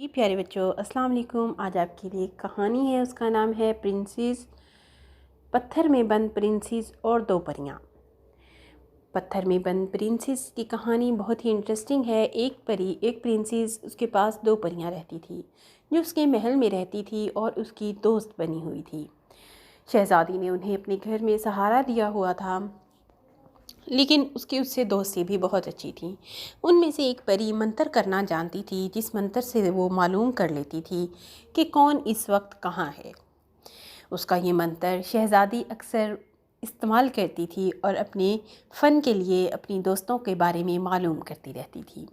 پیارے بچوں، السلام علیکم۔ آج آپ کے لیے کہانی ہے، اس کا نام ہے پرنسس، پتھر میں بند پرنسس اور دو پریاں۔ پتھر میں بند پرنسس کی کہانی بہت ہی انٹرسٹنگ ہے۔ ایک پرنسس، اس کے پاس دو پریاں رہتی تھی جو اس کے محل میں رہتی تھی اور اس کی دوست بنی ہوئی تھی۔ شہزادی نے انہیں اپنے گھر میں سہارا دیا ہوا تھا، لیکن اس سے دوستی بھی بہت اچھی تھی۔ ان میں سے ایک پری منتر کرنا جانتی تھی، جس منتر سے وہ معلوم کر لیتی تھی کہ کون اس وقت کہاں ہے۔ اس کا یہ منتر شہزادی اکثر استعمال کرتی تھی اور اپنے فن کے لیے اپنی دوستوں کے بارے میں معلوم کرتی رہتی تھی،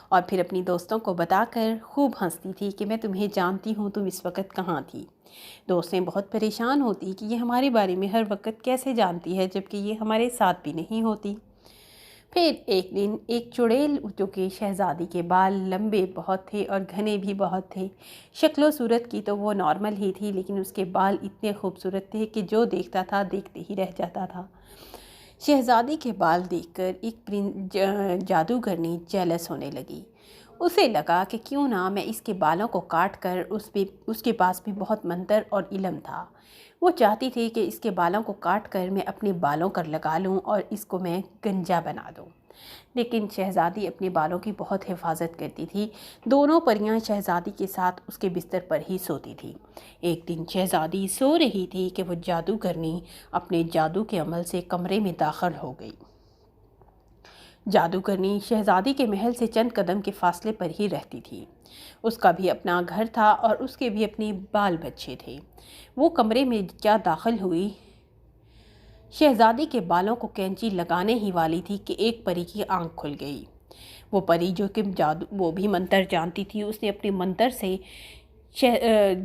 اور پھر اپنی دوستوں کو بتا کر خوب ہنستی تھی کہ میں تمہیں جانتی ہوں، تم اس وقت کہاں تھی۔ دوستیں بہت پریشان ہوتی کہ یہ ہمارے بارے میں ہر وقت کیسے جانتی ہے جبکہ یہ ہمارے ساتھ بھی نہیں ہوتی۔ پھر ایک دن ایک چڑیل، جو کہ شہزادی کے بال لمبے بہت تھے اور گھنے بھی بہت تھے، شکل و صورت کی تو وہ نارمل ہی تھی، لیکن اس کے بال اتنے خوبصورت تھے کہ جو دیکھتا تھا دیکھتے ہی رہ جاتا تھا۔ شہزادی کے بال دیکھ کر ایک جادوگرنی جیلس ہونے لگی۔ اسے لگا کہ کیوں نہ میں اس کے بالوں کو کاٹ کر، اس کے پاس بھی بہت منتر اور علم تھا۔ وہ چاہتی تھی کہ اس کے بالوں کو کاٹ کر میں اپنے بالوں پر لگا لوں اور اس کو میں گنجا بنا دوں، لیکن شہزادی اپنے بالوں کی بہت حفاظت کرتی تھی۔ دونوں پریاں شہزادی کے ساتھ اس کے بستر پر ہی سوتی تھی۔ ایک دن شہزادی سو رہی تھی کہ وہ جادوگرنی اپنے جادو کے عمل سے کمرے میں داخل ہو گئی۔ جادوگرنی شہزادی کے محل سے چند قدم کے فاصلے پر ہی رہتی تھی۔ اس کا بھی اپنا گھر تھا اور اس کے بھی اپنے بال بچے تھے۔ وہ کمرے میں کیا داخل ہوئی، شہزادی کے بالوں کو کینچی لگانے ہی والی تھی کہ ایک پری کی آنکھ کھل گئی۔ وہ پری، جو کہ وہ بھی منتر جانتی تھی، اس نے اپنے منتر سے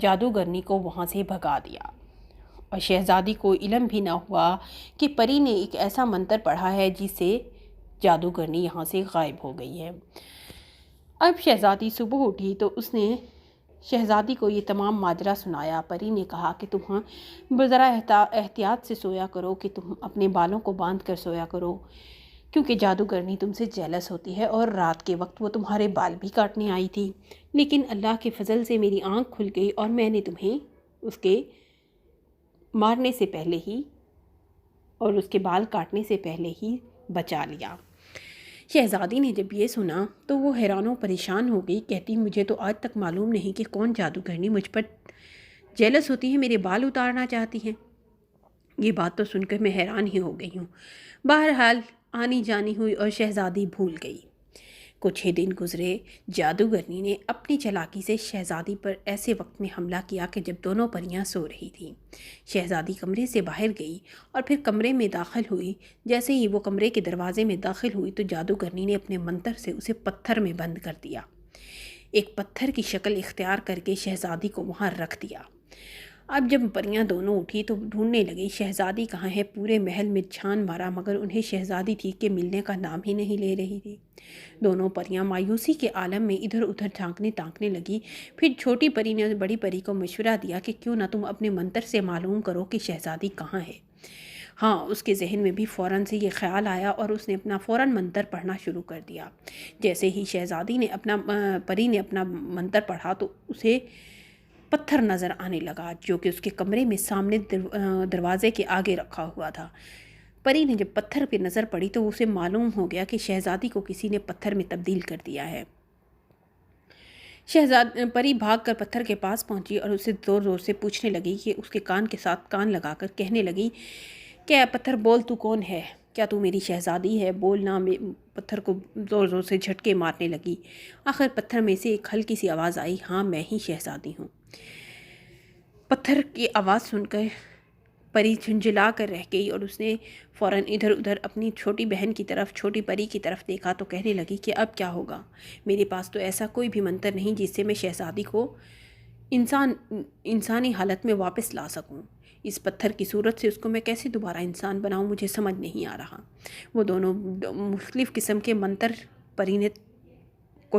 جادوگرنی کو وہاں سے بھگا دیا، اور شہزادی کو علم بھی نہ ہوا کہ پری نے ایک ایسا منتر پڑھا ہے جس سے جادوگرنی یہاں سے غائب ہو گئی ہے۔ اب شہزادی صبح اٹھی تو اس نے شہزادی کو یہ تمام ماجرا سنایا۔ پری نے کہا کہ تم ذرا احتیاط سے سویا کرو، کہ تم اپنے بالوں کو باندھ کر سویا کرو، کیونکہ جادوگرنی تم سے جیلس ہوتی ہے، اور رات کے وقت وہ تمہارے بال بھی کاٹنے آئی تھی، لیکن اللہ کے فضل سے میری آنکھ کھل گئی اور میں نے تمہیں اس کے مارنے سے پہلے ہی اور اس کے بال کاٹنے سے پہلے ہی بچا لیا۔ شہزادی نے جب یہ سنا تو وہ حیران و پریشان ہو گئی، کہتی مجھے تو آج تک معلوم نہیں کہ کون جادوگرنی مجھ پر جیلس ہوتی ہے، میرے بال اتارنا چاہتی ہیں۔ یہ بات تو سن کر میں حیران ہی ہو گئی ہوں۔ بہرحال آنی جانی ہوئی اور شہزادی بھول گئی۔ کچھ ہی دن گزرے، جادوگرنی نے اپنی چالاکی سے شہزادی پر ایسے وقت میں حملہ کیا کہ جب دونوں پریاں سو رہی تھیں۔ شہزادی کمرے سے باہر گئی اور پھر کمرے میں داخل ہوئی۔ جیسے ہی وہ کمرے کے دروازے میں داخل ہوئی تو جادوگرنی نے اپنے منتر سے اسے پتھر میں بند کر دیا۔ ایک پتھر کی شکل اختیار کر کے شہزادی کو وہاں رکھ دیا۔ اب جب پریاں دونوں اٹھی تو ڈھونڈنے لگی شہزادی کہاں ہے۔ پورے محل میں چھان مارا مگر انہیں شہزادی تھی کہ ملنے کا نام ہی نہیں لے رہی تھی۔ دونوں پریاں مایوسی کے عالم میں ادھر ادھر تانکنے لگی۔ پھر چھوٹی پری نے بڑی پری کو مشورہ دیا کہ کیوں نہ تم اپنے منتر سے معلوم کرو کہ شہزادی کہاں ہے۔ ہاں، اس کے ذہن میں بھی فوراً سے یہ خیال آیا اور اس نے اپنا فوراً منتر پڑھنا شروع کر دیا۔ جیسے ہی پری نے اپنا منتر پڑھا تو اسے پتھر نظر آنے لگا، جو کہ اس کے کمرے میں سامنے دروازے کے آگے رکھا ہوا تھا۔ پری نے جب پتھر پہ نظر پڑی تو اسے معلوم ہو گیا کہ شہزادی کو کسی نے پتھر میں تبدیل کر دیا ہے۔ پری بھاگ کر پتھر کے پاس پہنچی اور اسے زور زور سے پوچھنے لگی، کہ اس کے کان کے ساتھ کان لگا کر کہنے لگی کہ پتھر بول، تو کون ہے؟ کیا تو میری شہزادی ہے؟ بولنا۔ پتھر کو زور زور سے جھٹکے مارنے لگی۔ آخر پتھر میں سے ایک ہلکی سی آواز آئی، ہاں میں ہی شہزادی ہوں۔ پتھر کی آواز سن کر پری جھنجھلا کر رہ گئی اور اس نے فوراً ادھر ادھر اپنی چھوٹی بہن کی طرف، چھوٹی پری کی طرف دیکھا تو کہنے لگی کہ اب کیا ہوگا؟ میرے پاس تو ایسا کوئی بھی منتر نہیں جس سے میں شہزادی کو انسانی حالت میں واپس لا سکوں۔ اس پتھر کی صورت سے اس کو میں کیسے دوبارہ انسان بناؤں، مجھے سمجھ نہیں آ رہا۔ وہ دونوں مختلف قسم کے منتر پری نے